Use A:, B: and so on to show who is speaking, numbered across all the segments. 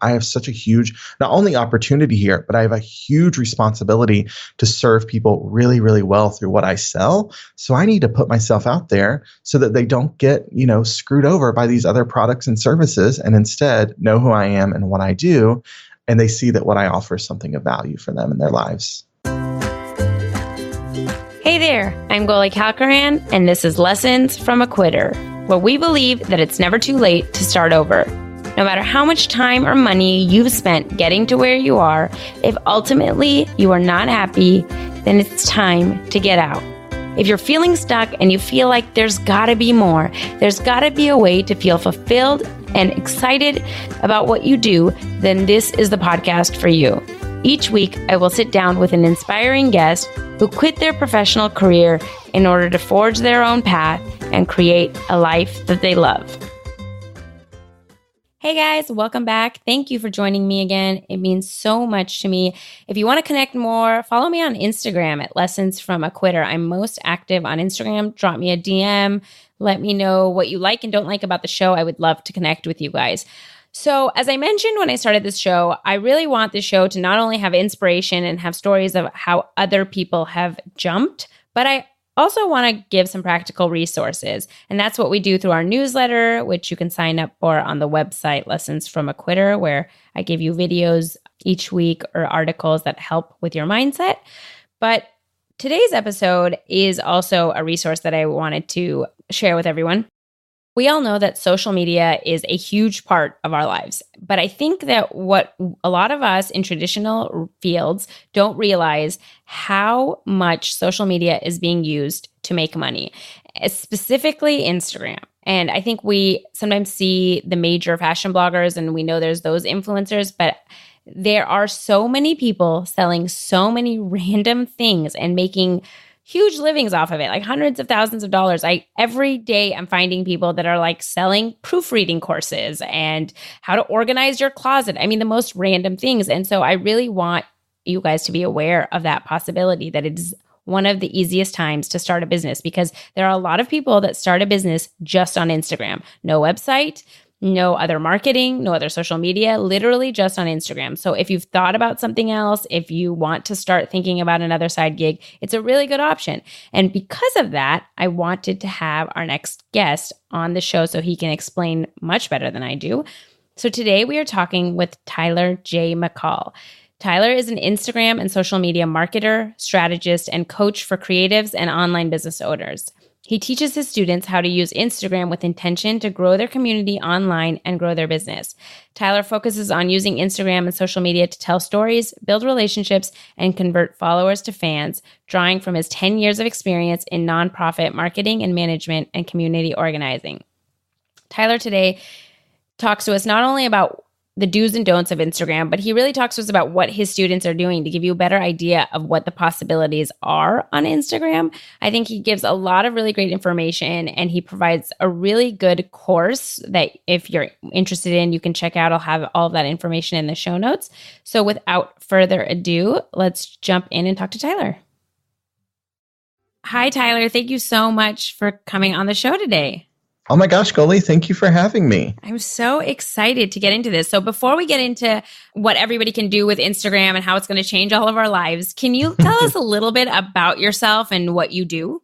A: I have such a huge, not only opportunity here, but I have a huge responsibility to serve people really, really well through what I sell. So I need to put myself out there so that they don't get, screwed over by these other products and services, and instead know who I am and what I do. And they see that what I offer is something of value for them in their lives.
B: Hey there, I'm Goli Kalkaran, and this is Lessons from a Quitter, where we believe that it's never too late to start over. No matter how much time or money you've spent getting to where you are, if ultimately you are not happy, then it's time to get out. If you're feeling stuck and you feel like there's gotta be more, there's gotta be a way to feel fulfilled and excited about what you do, then this is the podcast for you. Each week, I will sit down with an inspiring guest who quit their professional career in order to forge their own path and create a life that they love. Hey guys, welcome back. Thank you for joining me again. It means so much to me. If you want to connect more, follow me on Instagram at Lessons from a Quitter. I'm most active on Instagram. Drop me a DM. Let me know what you like and don't like about the show. I would love to connect with you guys. So as I mentioned when I started this show, I really want this show to not only have inspiration and have stories of how other people have jumped, but I also want to give some practical resources. And that's what we do through our newsletter, which you can sign up for on the website Lessons from a Quitter, where I give you videos each week or articles that help with your mindset. But today's episode is also a resource that I wanted to share with everyone. We all know that social media is a huge part of our lives, but I think that what a lot of us in traditional fields don't realize how much social media is being used to make money, specifically Instagram. And I think we sometimes see the major fashion bloggers and we know there's those influencers, but there are so many people selling so many random things and making huge livings off of it, like hundreds of thousands of dollars. Every day I'm finding people that are like selling proofreading courses and how to organize your closet. I mean, the most random things. And so I really want you guys to be aware of that possibility, that it is one of the easiest times to start a business, because there are a lot of people that start a business just on Instagram. No website, no other marketing, no other social media, literally just on Instagram. So if you've thought about something else, if you want to start thinking about another side gig, it's a really good option. And because of that, I wanted to have our next guest on the show so he can explain much better than I do. So today we are talking with Tyler J. McCall. Tyler is an Instagram and social media marketer, strategist, and coach for creatives and online business owners. He teaches his students how to use Instagram with intention to grow their community online and grow their business. Tyler focuses on using Instagram and social media to tell stories, build relationships, and convert followers to fans, drawing from his 10 years of experience in nonprofit marketing and management and community organizing. Tyler today talks to us not only about the do's and don'ts of Instagram, but he really talks to us about what his students are doing to give you a better idea of what the possibilities are on Instagram. I think he gives a lot of really great information, and he provides a really good course that if you're interested in, you can check out. I'll have all of that information in the show notes. So without further ado, let's jump in and talk to Tyler. Hi, Tyler. Thank you so much for coming on the show today.
A: Oh my gosh, Goli, thank you for having me.
B: I'm so excited to get into this. So before we get into what everybody can do with Instagram and how it's going to change all of our lives, can you tell us a little bit about yourself and what you do?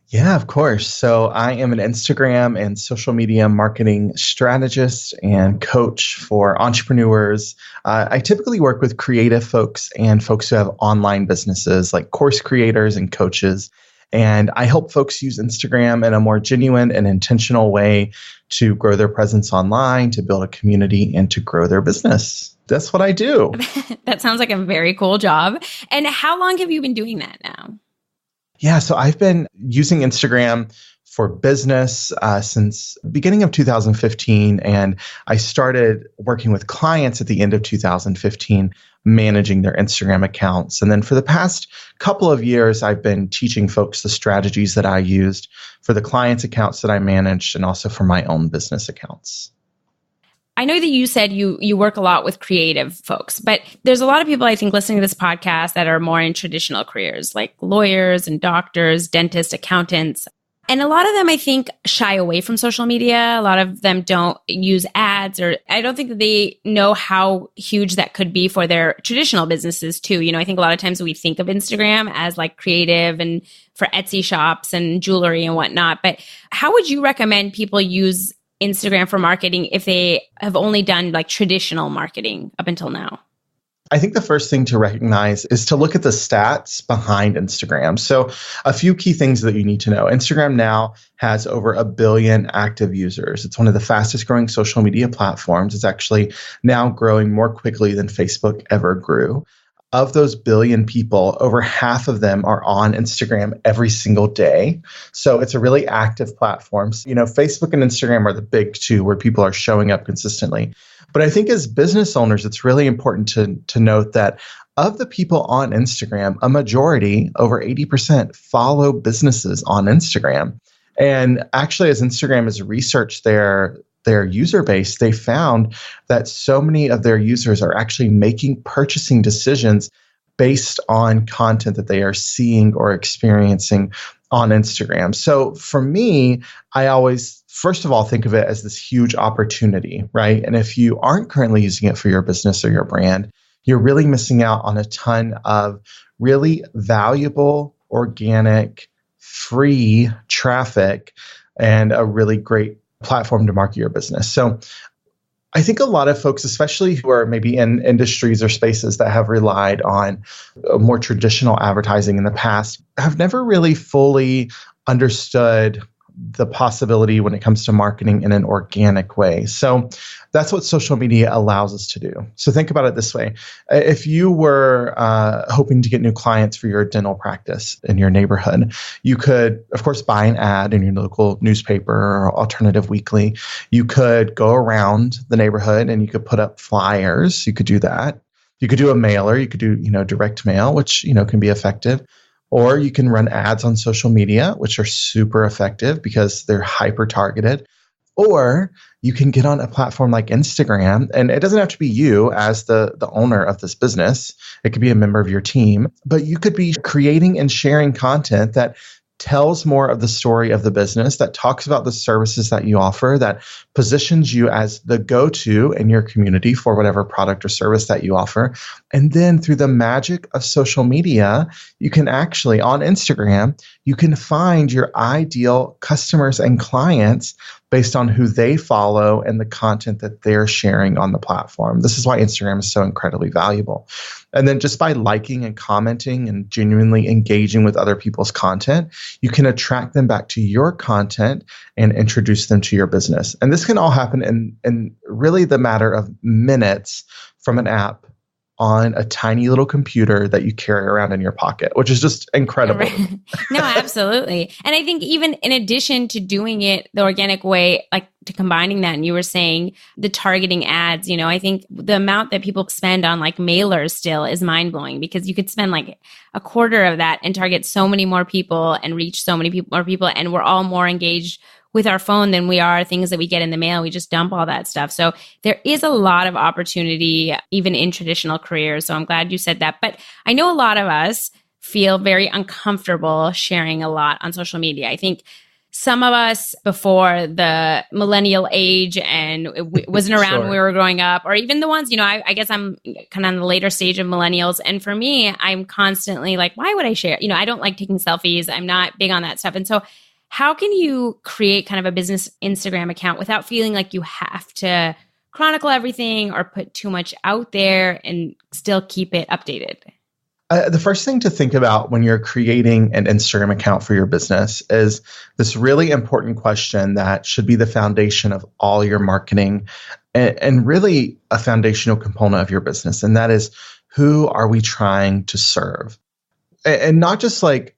A: Yeah, of course. So I am an Instagram and social media marketing strategist and coach for entrepreneurs. I typically work with creative folks and folks who have online businesses, like course creators and coaches. And I help folks use Instagram in a more genuine and intentional way to grow their presence online, to build a community, and to grow their business. That's what I do.
B: That sounds like a very cool job. And how long have you been doing that now?
A: Yeah, so I've been using Instagram for business since beginning of 2015. And I started working with clients at the end of 2015, managing their Instagram accounts. And then for the past couple of years, I've been teaching folks the strategies that I used for the clients' accounts that I managed and also for my own business accounts.
B: I know that you said you work a lot with creative folks, but there's a lot of people, I think, listening to this podcast that are more in traditional careers, like lawyers and doctors, dentists, accountants. And a lot of them, I think, shy away from social media. A lot of them don't use ads, or I don't think that they know how huge that could be for their traditional businesses too. I think a lot of times we think of Instagram as like creative and for Etsy shops and jewelry and whatnot. But how would you recommend people use Instagram for marketing if they have only done like traditional marketing up until now?
A: I think the first thing to recognize is to look at the stats behind Instagram. So a few key things that you need to know. Instagram now has over 1 billion active users. It's one of the fastest growing social media platforms. It's actually now growing more quickly than Facebook ever grew. Of those billion people, over half of them are on Instagram every single day. So it's a really active platform. So, Facebook and Instagram are the big two where people are showing up consistently. But I think as business owners, it's really important to note that of the people on Instagram, a majority, over 80%, follow businesses on Instagram. And actually, as Instagram has researched their user base, they found that so many of their users are actually making purchasing decisions based on content that they are seeing or experiencing on Instagram. So for me, I always, first of all, think of it as this huge opportunity, right? And if you aren't currently using it for your business or your brand, you're really missing out on a ton of really valuable, organic, free traffic and a really great platform to market your business. So I think a lot of folks, especially who are maybe in industries or spaces that have relied on more traditional advertising in the past, have never really fully understood the possibility when it comes to marketing in an organic way. So that's what social media allows us to do. So think about it this way. If you were hoping to get new clients for your dental practice in your neighborhood, you could, of course, buy an ad in your local newspaper or alternative weekly. You could go around the neighborhood and you could put up flyers. You could do that. You could do a mailer. You could do, direct mail, which, can be effective. Or you can run ads on social media, which are super effective because they're hyper targeted. Or you can get on a platform like Instagram, and it doesn't have to be you as the owner of this business. It could be a member of your team, but you could be creating and sharing content that tells more of the story of the business, that talks about the services that you offer, that positions you as the go-to in your community for whatever product or service that you offer. And then through the magic of social media, you can actually, on Instagram, you can find your ideal customers and clients based on who they follow and the content that they're sharing on the platform. This is why Instagram is so incredibly valuable. And then just by liking and commenting and genuinely engaging with other people's content, you can attract them back to your content and introduce them to your business. And this can all happen in really the matter of minutes from an app on a tiny little computer that you carry around in your pocket, which is just incredible.
B: No, absolutely. And I think even in addition to doing it the organic way, like to combining that, and you were saying the targeting ads, I think the amount that people spend on like mailers still is mind blowing, because you could spend like a quarter of that and target so many more people and reach so many more people. And we're all more engaged with our phone than we are things that we get in the mail. We just dump all that stuff. So there is a lot of opportunity even in traditional careers. So I'm glad you said that. But I know a lot of us feel very uncomfortable sharing a lot on social media. I think some of us before the millennial age and it wasn't around
A: Sure.
B: when we were growing up, or even the ones, I guess I'm kind of on the later stage of millennials. And for me, I'm constantly like, why would I share? I don't like taking selfies. I'm not big on that stuff. And so how can you create kind of a business Instagram account without feeling like you have to chronicle everything or put too much out there and still keep it updated?
A: The first thing to think about when you're creating an Instagram account for your business is this really important question that should be the foundation of all your marketing and really a foundational component of your business. And that is, who are we trying to serve? And not just like,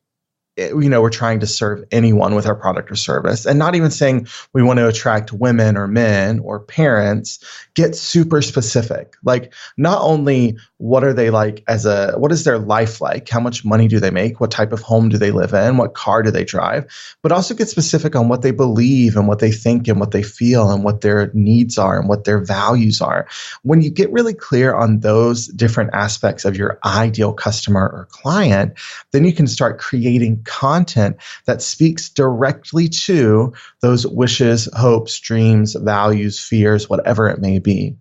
A: we're trying to serve anyone with our product or service, and not even saying we want to attract women or men or parents. Get super specific. Like, not only what are they like what is their life like? How much money do they make? What type of home do they live in? What car do they drive? But also get specific on what they believe and what they think and what they feel and what their needs are and what their values are. When you get really clear on those different aspects of your ideal customer or client, then you can start creating content that speaks directly to those wishes, hopes, dreams, values, fears, whatever it may be.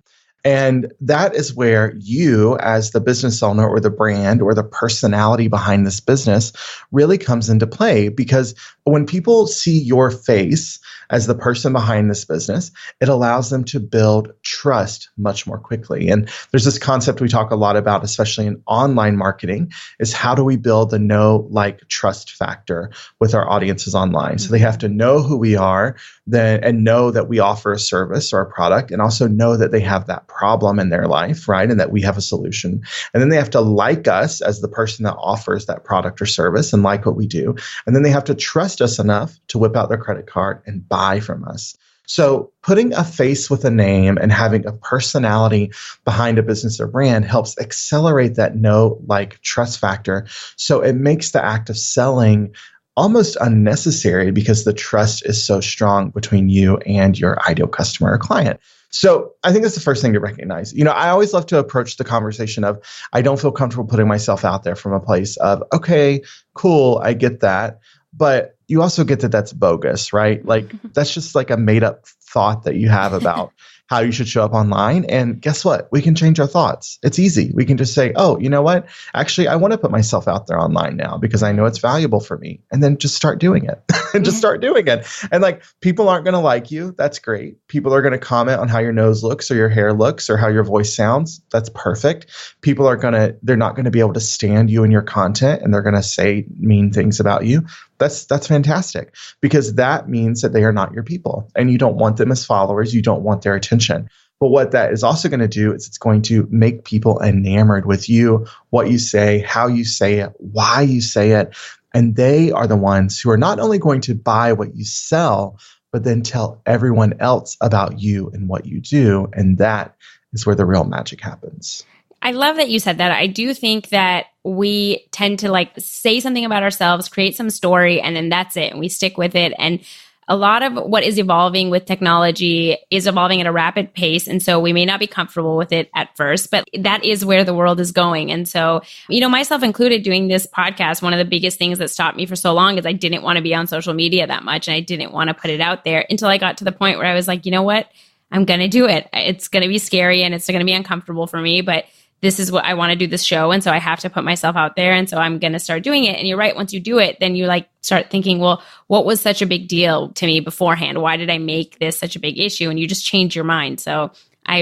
A: And that is where you, as the business owner or the brand or the personality behind this business, really comes into play. Because when people see your face as the person behind this business, it allows them to build trust much more quickly. And there's this concept we talk a lot about, especially in online marketing, is how do we build the know, like, trust factor with our audiences online? So they have to know who we are and know that we offer a service or a product, and also know that they have that problem in their life, right? And that we have a solution. And then they have to like us as the person that offers that product or service and like what we do. And then they have to trust us enough to whip out their credit card and buy from us. So putting a face with a name and having a personality behind a business or brand helps accelerate that know, like, trust factor. So it makes the act of selling almost unnecessary because the trust is so strong between you and your ideal customer or client. So I think that's the first thing to recognize. I always love to approach the conversation of, I don't feel comfortable putting myself out there from a place of, okay, cool, I get that. But you also get that that's bogus, right? Like, that's just like a made up thought that you have about how you should show up online. And guess what? We can change our thoughts. It's easy. We can just say, oh, you know what? Actually, I want to put myself out there online now because I know it's valuable for me. And then just start doing it. And just start doing it. And like, people aren't going to like you. That's great. People are going to comment on how your nose looks or your hair looks or how your voice sounds. That's perfect. People are they're not going to be able to stand you and your content, and they're going to say mean things about you. That's fantastic, because that means that they are not your people and you don't want them as followers. You don't want their attention. But what that is also going to do is it's going to make people enamored with you, what you say, how you say it, why you say it. And they are the ones who are not only going to buy what you sell, but then tell everyone else about you and what you do. And that is where the real magic happens.
B: I love that you said that. I do think that we tend to say something about ourselves, create some story, and then that's it. And we stick with it. And a lot of what is evolving with technology is evolving at a rapid pace. And so we may not be comfortable with it at first, but that is where the world is going. And so, myself included, doing this podcast, one of the biggest things that stopped me for so long is I didn't want to be on social media that much. And I didn't want to put it out there until I got to the point where I was like, you know what? I'm going to do it. It's going to be scary and it's going to be uncomfortable for me, but this is what I want to do, this show. And so I have to put myself out there. And so I'm going to start doing it. And you're right. Once you do it, then you start thinking, well, what was such a big deal to me beforehand? Why did I make this such a big issue? And you just change your mind. So I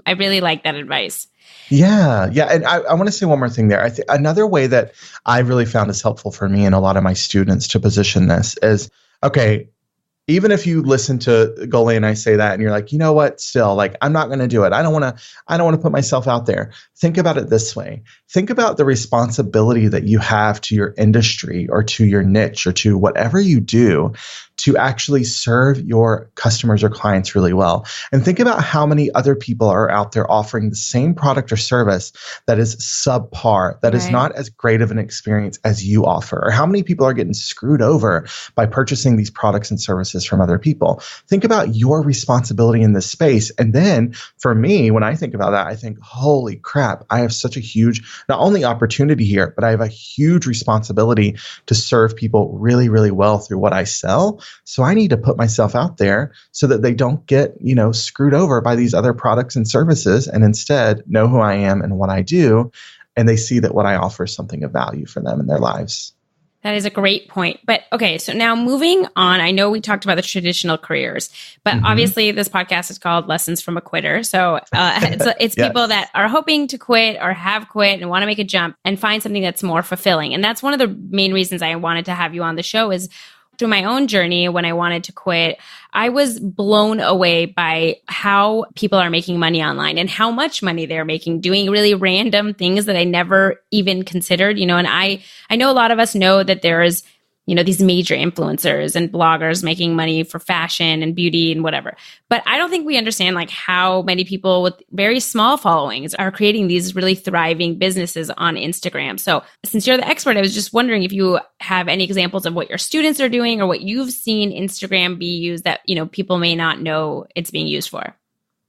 B: really like that advice.
A: Yeah. Yeah. And I want to say one more thing there. I think another way that I really found is helpful for me and a lot of my students to position this is, okay, even if you listen to Gole and I say that and you're like, you know what, still, I'm not going to do it. I don't want to put myself out there. Think about it this way. Think about the responsibility that you have to your industry or to your niche or to whatever you do to actually serve your customers or clients really well. And think about how many other people are out there offering the same product or service that is subpar, that is not as great of an experience as you offer, or how many people are getting screwed over by purchasing these products and services from other people. Think about your responsibility in this space. And then for me, when I think about that, I think, holy crap, I have such a huge, not only opportunity here, but I have a huge responsibility to serve people really, really well through what I sell. So I need to put myself out there so that they don't get, screwed over by these other products and services, and instead know who I am and what I do. And they see that what I offer is something of value for them in their lives.
B: That is a great point. But okay, so now moving on, I know we talked about the traditional careers, but obviously this podcast is called Lessons from a Quitter. So it's yes. People that are hoping to quit or have quit and want to make a jump and find something that's more fulfilling. And that's one of the main reasons I wanted to have you on the show is through my own journey, when I wanted to quit, I was blown away by how people are making money online and how much money they're making doing really random things that I never even considered, and I know a lot of us know that there's, these major influencers and bloggers making money for fashion and beauty and whatever. But I don't think we understand how many people with very small followings are creating these really thriving businesses on Instagram. So since you're the expert, I was just wondering if you have any examples of what your students are doing or what you've seen Instagram be used that, people may not know it's being used for.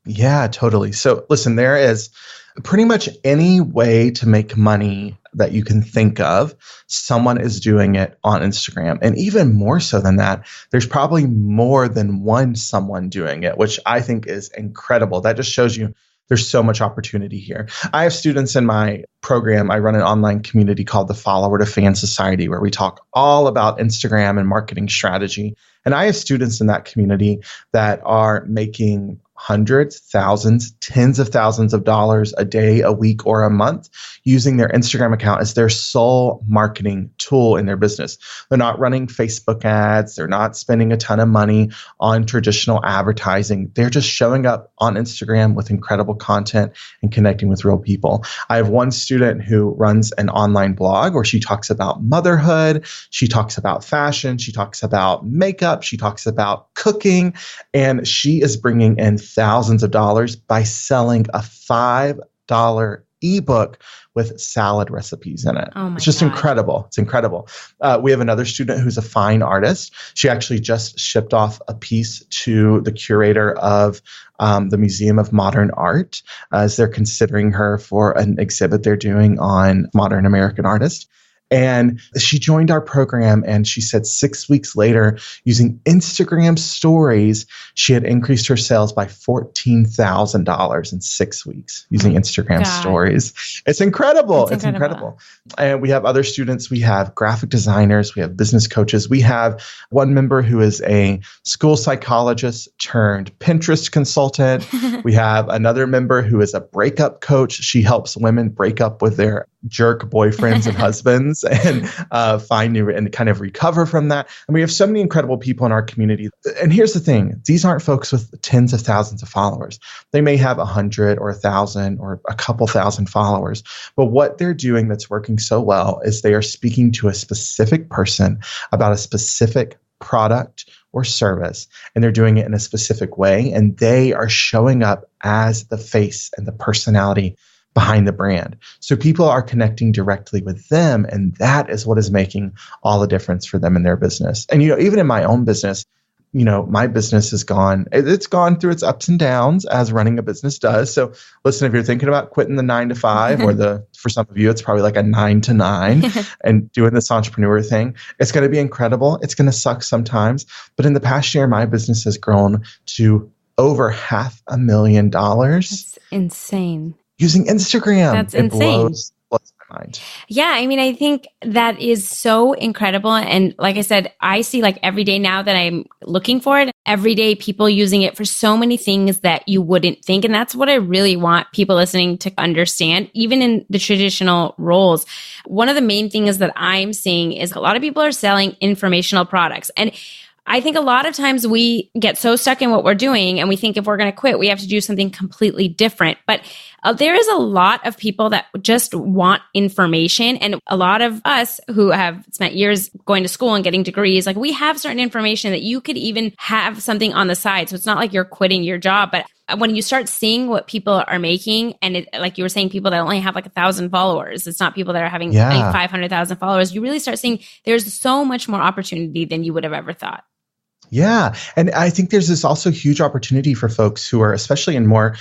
A: Yeah, totally. So listen, there is pretty much any way to make money that you can think of, someone is doing it on Instagram. And even more so than that, there's probably more than one someone doing it, which I think is incredible. That just shows you there's so much opportunity here. I have students in my program. I run an online community called the Follower to Fan Society, where we talk all about Instagram and marketing strategy. And I have students in that community that are making hundreds, thousands, tens of thousands of dollars a day, a week, or a month using their Instagram account as their sole marketing tool in their business. They're not running Facebook ads. They're not spending a ton of money on traditional advertising. They're just showing up on Instagram with incredible content and connecting with real people. I have one student who runs an online blog where she talks about motherhood. She talks about fashion. She talks about makeup. She talks about cooking. And she is bringing in thousands of dollars by selling a $5 ebook with salad recipes in it.
B: Oh my
A: It's just
B: God.
A: incredible. It's incredible. We have another student who's a fine artist. She actually just shipped off a piece to the curator of the Museum of Modern Art as they're considering her for an exhibit they're doing on modern American artists. And she joined our program, and she said 6 weeks later, using Instagram stories, she had increased her sales by $14,000 in 6 weeks using Instagram stories. It's incredible. It's incredible. And we have other students. We have graphic designers. We have business coaches. We have one member who is a school psychologist turned Pinterest consultant. We have another member who is a breakup coach. She helps women break up with their jerk boyfriends and husbands and find new and kind of recover from that. And we have so many incredible people in our community. And here's the thing. These aren't folks with tens of thousands of followers. They may have 100 or 1,000 or a couple thousand followers. But what they're doing that's working so well is they are speaking to a specific person about a specific product or service, and they're doing it in a specific way. And they are showing up as the face and the personality behind the brand. So people are connecting directly with them, and that is what is making all the difference for them in their business. And, even in my own business, my business it's gone through its ups and downs as running a business does. So listen, if you're thinking about quitting the 9 to 5 or for some of you, it's probably like a 9 to 9 and doing this entrepreneur thing, it's going to be incredible. It's going to suck sometimes. But in the past year, my business has grown to over $500,000.
B: That's insane.
A: Using Instagram.
B: That's insane.
A: Blows my mind.
B: Yeah, I think that is so incredible. And like I said, I see every day now that I'm looking for it, every day people using it for so many things that you wouldn't think. And that's what I really want people listening to understand, even in the traditional roles. One of the main things that I'm seeing is a lot of people are selling informational products. And I think a lot of times we get so stuck in what we're doing and we think if we're going to quit, we have to do something completely different. But there is a lot of people that just want information. And a lot of us who have spent years going to school and getting degrees, we have certain information that you could even have something on the side. So it's not like you're quitting your job. But when you start seeing what people are making, and like you were saying, people that only have 1,000 followers, it's not people that are having 500,000 followers. You really start seeing there's so much more opportunity than you would have ever thought.
A: Yeah. And I think there's this also huge opportunity for folks who are especially in more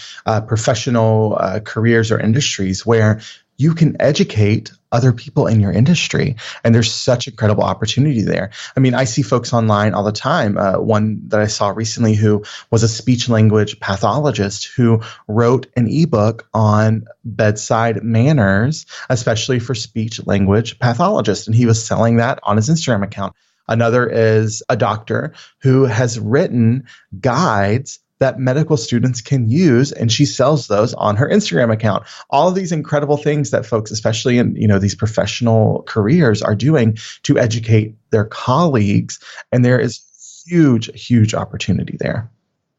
A: professional careers or industries where you can educate other people in your industry. And there's such incredible opportunity there. I see folks online all the time. One that I saw recently who was a speech language pathologist who wrote an ebook on bedside manners, especially for speech language pathologists. And he was selling that on his Instagram account. Another is a doctor who has written guides that medical students can use, and she sells those on her Instagram account. All of these incredible things that folks, especially in these professional careers, are doing to educate their colleagues, and there is huge, huge opportunity there.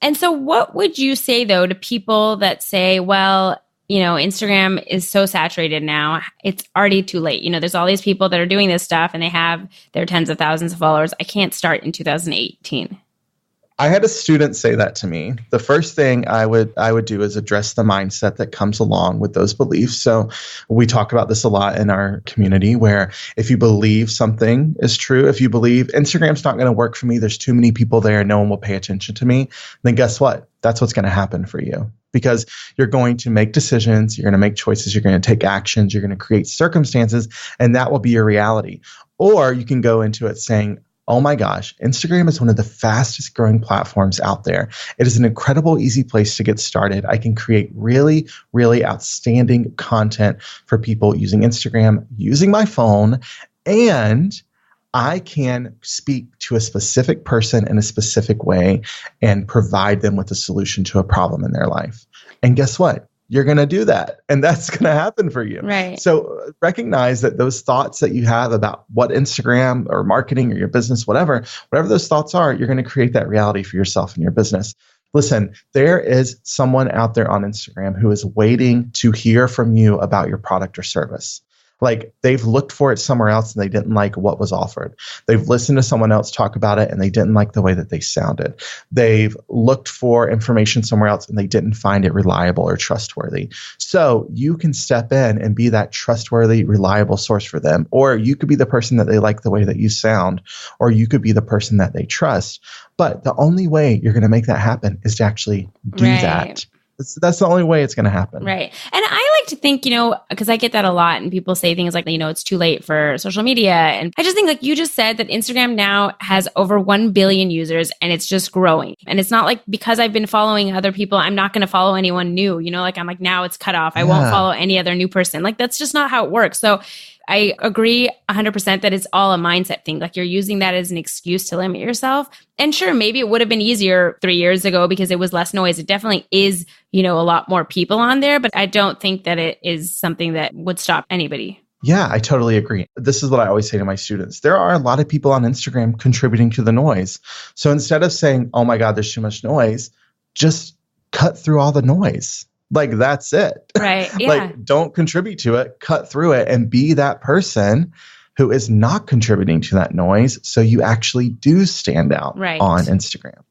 B: And so what would you say, though, to people that say, well, Instagram is so saturated now, it's already too late. There's all these people that are doing this stuff and they have their tens of thousands of followers. I can't start in 2018.
A: I had a student say that to me. The first thing I would do is address the mindset that comes along with those beliefs. So we talk about this a lot in our community, where if you believe something is true, if you believe Instagram's not going to work for me, there's too many people there, no one will pay attention to me, then guess what? That's what's going to happen for you, because you're going to make decisions, you're going to make choices, you're going to take actions, you're going to create circumstances, and that will be your reality. Or you can go into it saying, oh my gosh, Instagram is one of the fastest growing platforms out there. It is an incredible, easy place to get started. I can create really, really outstanding content for people using Instagram, using my phone, and I can speak to a specific person in a specific way and provide them with a solution to a problem in their life. And guess what? You're going to do that. And that's going to happen for you.
B: Right.
A: So recognize that those thoughts that you have about what Instagram or marketing or your business, whatever those thoughts are, you're going to create that reality for yourself and your business. Listen, there is someone out there on Instagram who is waiting to hear from you about your product or service. Like, they've looked for it somewhere else and they didn't like what was offered. They've listened to someone else talk about it and they didn't like the way that they sounded. They've looked for information somewhere else and they didn't find it reliable or trustworthy. So you can step in and be that trustworthy, reliable source for them. Or you could be the person that they like the way that you sound, or you could be the person that they trust. But the only way you're going to make that happen is to actually do that. That's the only way it's going to happen.
B: Right. And I like to think, because I get that a lot and people say things like, it's too late for social media. And I just think, like you just said, that Instagram now has over 1 billion users and it's just growing. And it's not like because I've been following other people, I'm not going to follow anyone new. I'm like, now it's cut off. I won't follow any other new person. Like, that's just not how it works. So I agree 100% that it's all a mindset thing. Like, you're using that as an excuse to limit yourself. And sure, maybe it would have been easier 3 years ago because it was less noise. It definitely is, a lot more people on there, but I don't think that it is something that would stop anybody.
A: Yeah, I totally agree. This is what I always say to my students. There are a lot of people on Instagram contributing to the noise. So instead of saying, oh my God, there's too much noise, just cut through all the noise. Like, that's it.
B: Right. Yeah.
A: Like, don't contribute to it, cut through it, and be that person who is not contributing to that noise. So you actually do stand out on Instagram.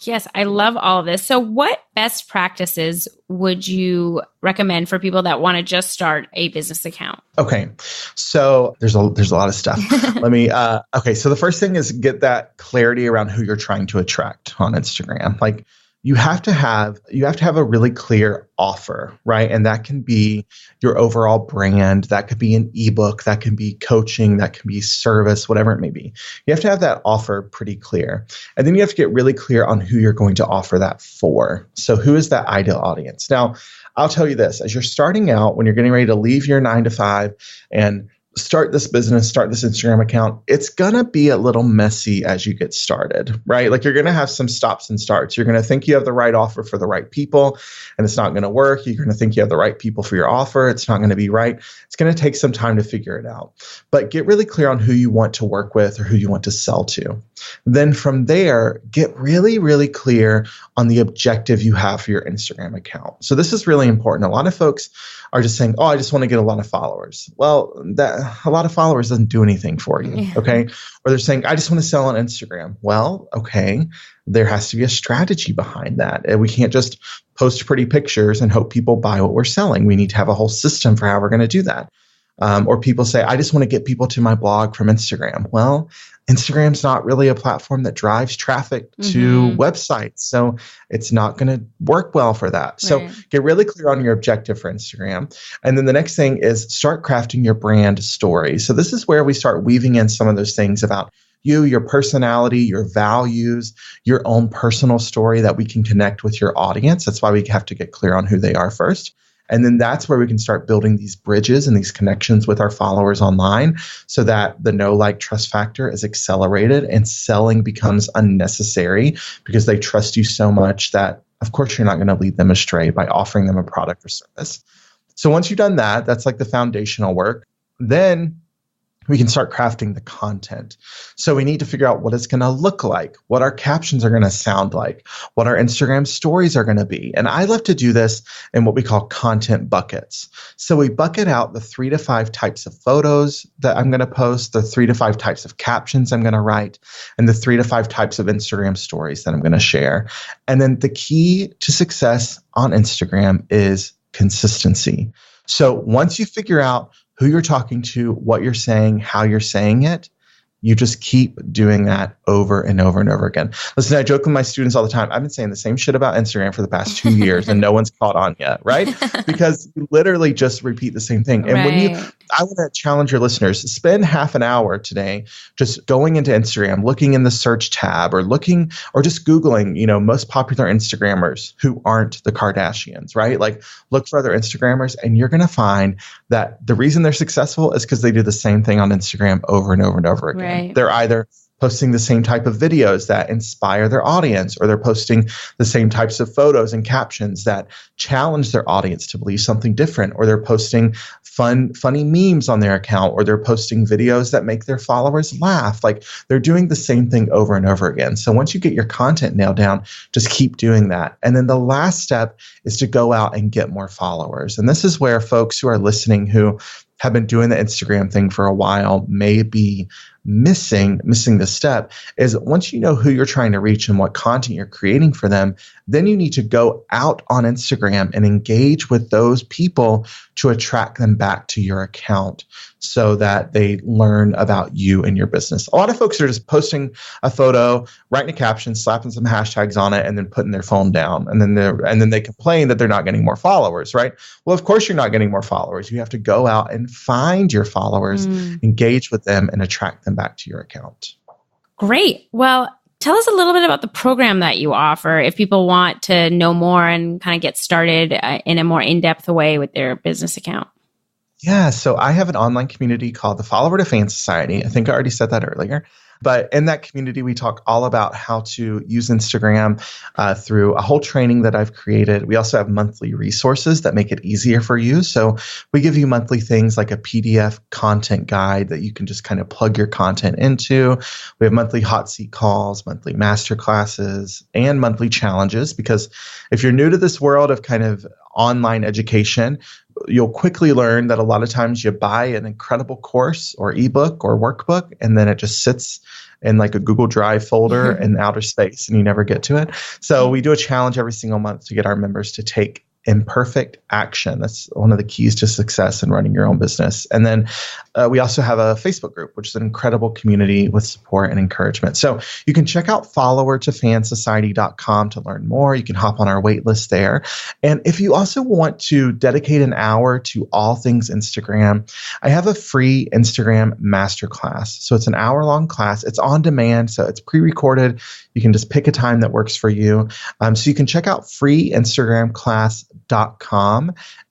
B: Yes, I love all of this. So what best practices would you recommend for people that want to just start a business account? Okay.
A: So there's a lot of stuff. So the first thing is get that clarity around who you're trying to attract on Instagram. Like, you have to have a really clear offer, right? And that can be your overall brand. That could be an ebook. That can be coaching. That can be service, whatever it may be. You have to have that offer pretty clear. And then you have to get really clear on who you're going to offer that for. So who is that ideal audience? Now, I'll tell you this, as you're starting out, when you're getting ready to leave your 9 to 5 and start this business, start this Instagram account, it's going to be a little messy as you get started, right? Like, you're going to have some stops and starts. You're going to think you have the right offer for the right people, and it's not going to work. You're going to think you have the right people for your offer. It's not going to be right. It's going to take some time to figure it out. But get really clear on who you want to work with or who you want to sell to. Then from there, get really, really clear on the objective you have for your Instagram account. So this is really important. A lot of folks are just saying, oh, I just want to get a lot of followers. Well, a lot of followers doesn't do anything for you, okay? Or they're saying, I just want to sell on Instagram. Well, okay, there has to be a strategy behind that. And we can't just post pretty pictures and hope people buy what we're selling. We need to have a whole system for how we're going to do that. Or people say, I just want to get people to my blog from Instagram. Well, Instagram's not really a platform that drives traffic to websites. So it's not going to work well for that. So get really clear on your objective for Instagram. And then the next thing is start crafting your brand story. So this is where we start weaving in some of those things about you, your personality, your values, your own personal story that we can connect with your audience. That's why we have to get clear on who they are first. And then that's where we can start building these bridges and these connections with our followers online so that the know, like, trust factor is accelerated and selling becomes unnecessary because they trust you so much that, of course, you're not going to lead them astray by offering them a product or service. So once you've done that, that's like the foundational work. Then we can start crafting the content. So we need to figure out what it's going to look like, what our captions are going to sound like, what our Instagram stories are going to be. And I love to do this in what we call content buckets. So we bucket out the 3 to 5 types of photos that I'm going to post, the 3 to 5 types of captions I'm going to write, and the 3 to 5 types of Instagram stories that I'm going to share. And then the key to success on Instagram is consistency. So once you figure out who you're talking to, what you're saying, how you're saying it, you just keep doing that over and over and over again. Listen, I joke with my students all the time. I've been saying the same shit about Instagram for the past 2 years and no one's caught on yet, right? Because you literally just repeat the same thing. And I want to challenge your listeners, spend half an hour today just going into Instagram, looking in the search tab or just Googling, most popular Instagrammers who aren't the Kardashians, right? Like look for other Instagrammers and you're going to find that the reason they're successful is because they do the same thing on Instagram over and over and over again. Right. They're either posting the same type of videos that inspire their audience, or they're posting the same types of photos and captions that challenge their audience to believe something different, or they're posting funny memes on their account, or they're posting videos that make their followers laugh. Like they're doing the same thing over and over again. So once you get your content nailed down, just keep doing that. And then the last step is to go out and get more followers. And this is where folks who are listening who have been doing the Instagram thing for a while may be missing this step, is once you know who you're trying to reach and what content you're creating for them, then you need to go out on Instagram and engage with those people to attract them back to your account so that they learn about you and your business. A lot of folks are just posting a photo, writing a caption, slapping some hashtags on it, and then putting their phone down. And then they complain that they're not getting more followers, right? Well, of course you're not getting more followers. You have to go out and find your followers, engage with them, and attract them back to your account.
B: Great. Well, tell us a little bit about the program that you offer if people want to know more and kind of get started in a more in-depth way with their business account.
A: Yeah, so I have an online community called the Follower to Fan Society. I think I already said that earlier. But in that community, we talk all about how to use Instagram through a whole training that I've created. We also have monthly resources that make it easier for you. So we give you monthly things like a PDF content guide that you can just kind of plug your content into. We have monthly hot seat calls, monthly masterclasses, and monthly challenges. Because if you're new to this world of kind of online education, you'll quickly learn that a lot of times you buy an incredible course or ebook or workbook, and then it just sits in like a Google Drive folder in outer space and you never get to it. So we do a challenge every single month to get our members to take imperfect action. That's one of the keys to success in running your own business. And then we also have a Facebook group, which is an incredible community with support and encouragement. So you can check out followertofansociety.com to learn more. You can hop on our wait list there. And if you also want to dedicate an hour to all things Instagram, I have a free Instagram masterclass. So it's an hour-long class. It's on demand, so it's pre-recorded. You can just pick a time that works for you. So you can check out freeinstagramclass.com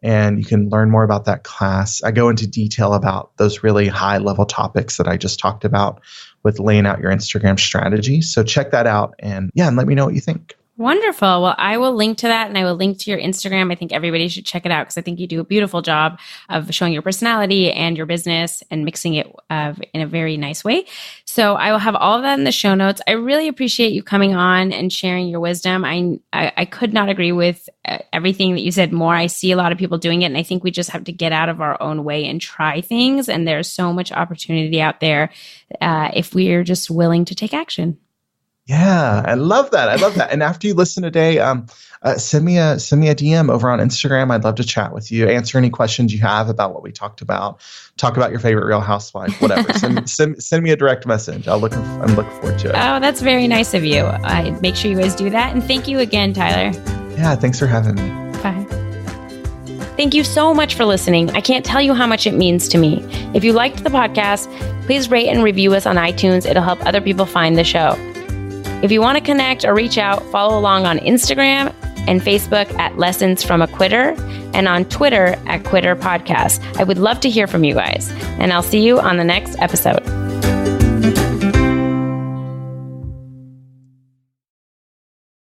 A: and you can learn more about that class. I go into detail about those really high-level topics that I just talked about with laying out your Instagram strategy. So check that out and let me know what you think.
B: Wonderful. Well, I will link to that and I will link to your Instagram. I think everybody should check it out because I think you do a beautiful job of showing your personality and your business and mixing it in a very nice way. So I will have all of that in the show notes. I really appreciate you coming on and sharing your wisdom. I could not agree with everything that you said more. I see a lot of people doing it and I think we just have to get out of our own way and try things. And there's so much opportunity out there if we're just willing to take action.
A: Yeah, I love that. And after you listen today, send me a DM over on Instagram. I'd love to chat with you, answer any questions you have about what we talked about, talk about your favorite Real Housewife, whatever. send me a direct message. I'm looking forward to it.
B: Oh, that's very nice of you. Make sure you guys do that. And thank you again, Tyler.
A: Yeah, thanks for having me.
B: Bye. Thank you so much for listening. I can't tell you how much it means to me. If you liked the podcast, please rate and review us on iTunes. It'll help other people find the show. If you want to connect or reach out, follow along on Instagram and Facebook at Lessons from a Quitter and on Twitter at Quitter Podcast. I would love to hear from you guys, and I'll see you on the next episode.